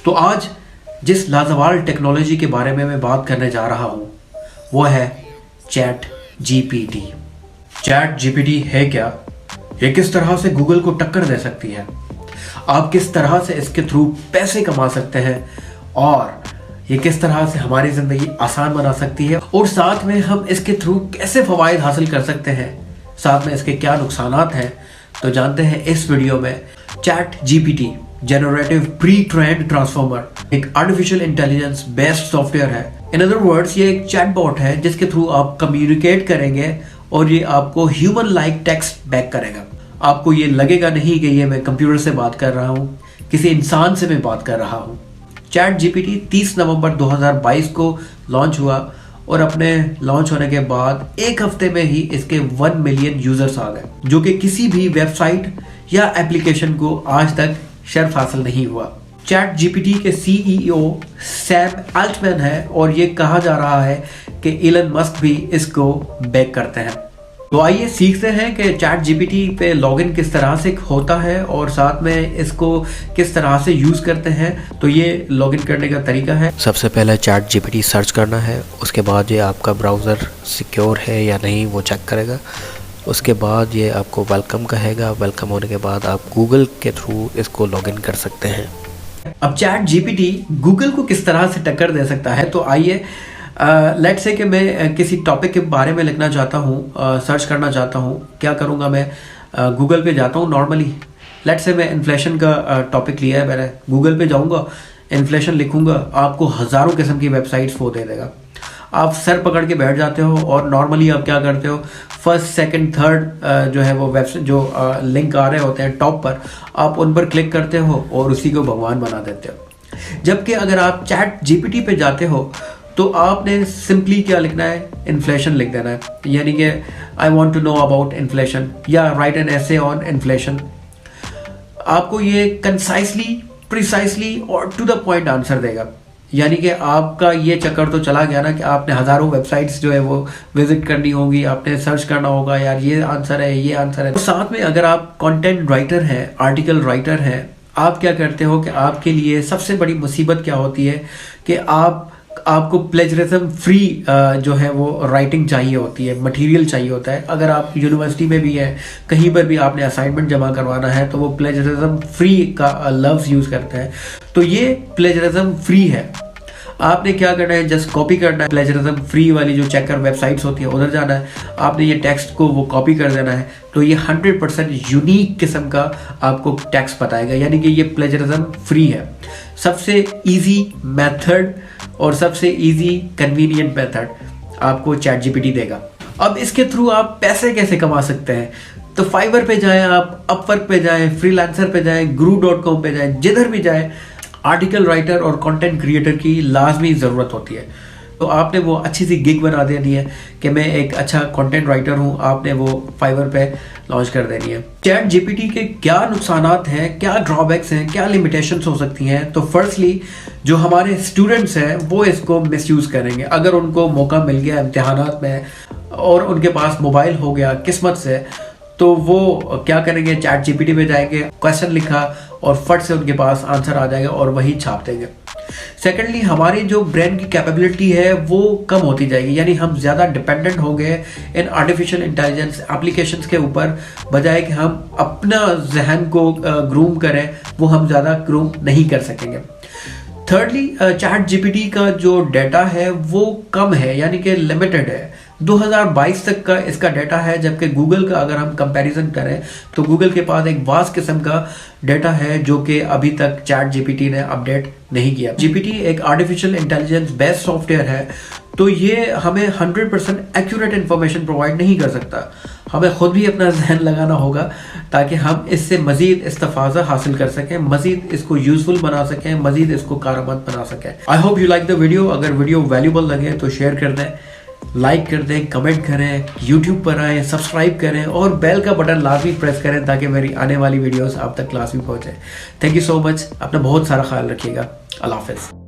तो आज जिस लाजवाब टेक्नोलॉजी के बारे में मैं बात करने जा रहा हूँ वो है चैट जीपीटी। चैट जीपीटी है क्या? ये किस तरह से गूगल को टक्कर दे सकती है? आप किस तरह से इसके थ्रू पैसे कमा सकते हैं और ये किस तरह से हमारी ज़िंदगी आसान बना सकती है, और साथ में हम इसके थ्रू कैसे फ़वाइद हासिल कर सकते हैं, साथ में इसके क्या नुकसानात हैं, तो जानते हैं इस वीडियो में। Chat GPT generative pre trend transformer एक आर्टिफिशियल इंटेलिजेंस बेस्ड सॉफ्टवेयर है। इन अदर वर्ड्स ये एक चैटबॉट है जिसके थ्रू आप कम्युनिकेट करेंगे और ये आपको ह्यूमन लाइक टेक्स्ट बैक करेगा। आपको ये लगेगा नहीं कि ये मैं कंप्यूटर से बात कर रहा हूँ, किसी इंसान से मैं बात कर रहा हूँ। चैट जीपीटी 30 नवंबर 2022 को लॉन्च हुआ और अपने लॉन्च होने के बाद एक हफ्ते में ही इसके 1 मिलियन यूजर्स आ गए, जो कि किसी भी वेबसाइट या एप्लीकेशन को आज तक शर्फ हासिल नहीं हुआ। चैट जीपीटी के सीईओ सैम अल्टमैन है और ये कहा जा रहा है कि इलन मस्क भी इसको बैक करते हैं। तो आइए सीखते हैं कि चैट जीपीटी पे लॉगिन किस तरह से होता है और साथ में इसको किस तरह से यूज़ करते हैं। तो ये लॉगिन करने का तरीका है। सबसे पहले चैट जीपीटी सर्च करना है, उसके बाद ये आपका ब्राउज़र सिक्योर है या नहीं वो चेक करेगा। उसके बाद ये आपको वेलकम कहेगा। वेलकम होने के बाद आप गूगल के थ्रू इसको लॉगिन कर सकते हैं। अब चैट जीपीटी गूगल को किस तरह से टक्कर दे सकता है, तो आइए लेट्स से कि मैं किसी टॉपिक के बारे में लिखना चाहता हूँ, सर्च करना चाहता हूँ। क्या करूँगा, मैं गूगल पे जाता हूँ। नॉर्मली लेट्स से मैं इन्फ्लेशन का टॉपिक लिया है, मैंने गूगल पे जाऊँगा, इन्फ्लेशन लिखूँगा, आपको हज़ारों किस्म की वेबसाइट्स वो दे देगा। आप सर पकड़ के बैठ जाते हो और नॉर्मली आप क्या करते हो, फर्स्ट सेकंड थर्ड जो है वो वेबसाइट जो लिंक आ रहे होते हैं टॉप पर, आप उन पर क्लिक करते हो और उसी को भगवान बना देते हो। जबकि अगर आप चैट जीपीटी पे जाते हो तो आपने सिंपली क्या लिखना है, इन्फ्लेशन लिख देना है, यानी कि I want to know about inflation या write an essay on inflation. आपको ये कंसाइसली, प्रिसाइसली और टू द पॉइंट आंसर देगा। यानी कि आपका ये चक्कर तो चला गया ना कि आपने हज़ारों वेबसाइट्स जो है वो विजिट करनी होगी, आपने सर्च करना होगा यार ये आंसर है, ये आंसर है। तो साथ में अगर आप कंटेंट राइटर हैं, आर्टिकल राइटर हैं, आप क्या करते हो कि आपके लिए सबसे बड़ी मुसीबत क्या होती है कि आपको प्लेजरिज्म फ्री जो है वो राइटिंग चाहिए होती है, मटेरियल चाहिए होता है। अगर आप यूनिवर्सिटी में भी हैं, कहीं पर भी आपने असाइनमेंट जमा करवाना है तो वो प्लेजरिज्म फ्री का लफ्ज़ यूज़ करते हैं। तो ये प्लेजरिज्म फ्री है। आपने क्या करना है, जस्ट कॉपी करना है। प्लेजरिज्म फ्री वाली जो चेकर वेबसाइट्स होती है उधर जाना है, आपने ये टेक्स्ट को वो कॉपी कर देना है। तो ये 100% यूनिक किस्म का आपको टेक्स्ट बताएगा, यानी कि ये प्लेजरिज्म फ्री है। सबसे इजी मेथड और सबसे इजी कन्वीनियंट मेथड आपको चैट जीपीटी देगा। अब इसके थ्रू आप पैसे कैसे कमा सकते हैं, तो फाइवर पे जाएं, आप अपवर्क पे जाएं, फ्रीलांसर पे जाएं, guru.com पे जाएं, जिधर भी जाएं, आर्टिकल राइटर और कंटेंट क्रिएटर की लाजमी ज़रूरत होती है। तो आपने वो अच्छी सी गिग बना देनी है कि मैं एक अच्छा कंटेंट राइटर हूँ, आपने वो फाइवर पे लॉन्च कर देनी है। चैट जीपीटी के क्या नुकसानात हैं, क्या ड्रॉबैक्स हैं, क्या लिमिटेशंस हो सकती हैं। तो फर्स्टली जो हमारे स्टूडेंट्स हैं वो इसको मिसयूज़ करेंगे। अगर उनको मौका मिल गया इम्तिहानात में और उनके पास मोबाइल हो गया किस्मत से, तो वो क्या करेंगे, चैट जीपीटी पे जाएंगे, क्वेश्चन लिखा और फट से उनके पास आंसर आ जाएगा और वही छाप देंगे। सेकेंडली हमारी जो ब्रेन की कैपेबिलिटी है वो कम होती जाएगी, यानी हम ज़्यादा डिपेंडेंट हो गए इन आर्टिफिशियल इंटेलिजेंस एप्लीकेशंस के ऊपर, बजाय कि हम अपना जहन को ग्रूम करें, वो हम ज़्यादा ग्रूम नहीं कर सकेंगे। थर्डली चैट जीपीटी का जो डाटा है वो कम है, यानी कि लिमिटेड है। 2022 तक का इसका डाटा है, जबकि गूगल का अगर हम कंपैरिजन करें तो गूगल के पास एक वास्ट किस्म का डाटा है जो कि अभी तक चैट जीपीटी ने अपडेट नहीं किया। जीपीटी एक आर्टिफिशियल इंटेलिजेंस बेस्ड सॉफ्टवेयर है, तो ये हमें 100% एक्यूरेट इन्फॉर्मेशन प्रोवाइड नहीं कर सकता। हमें खुद भी अपना जहन लगाना होगा ताकि हम इससे मजीद इस्तेफाज़ा हासिल कर सकें, मजीद इसको यूजफुल बना सकें, मजीद इसको कारआमद बना सकें। I hope you like the video. अगर वीडियो वैल्यूबल लगे तो शेयर कर दें, लाइक कर दें, कमेंट करें, यूट्यूब पर आएँ, सब्सक्राइब करें और बेल का बटन लाजमी प्रेस करें ताकि मेरी आने वाली वीडियोस आप तक लाजमी पहुँचे। Thank you so much. अपना बहुत सारा ख्याल रखिएगा। अल्लाह हाफ़िज़।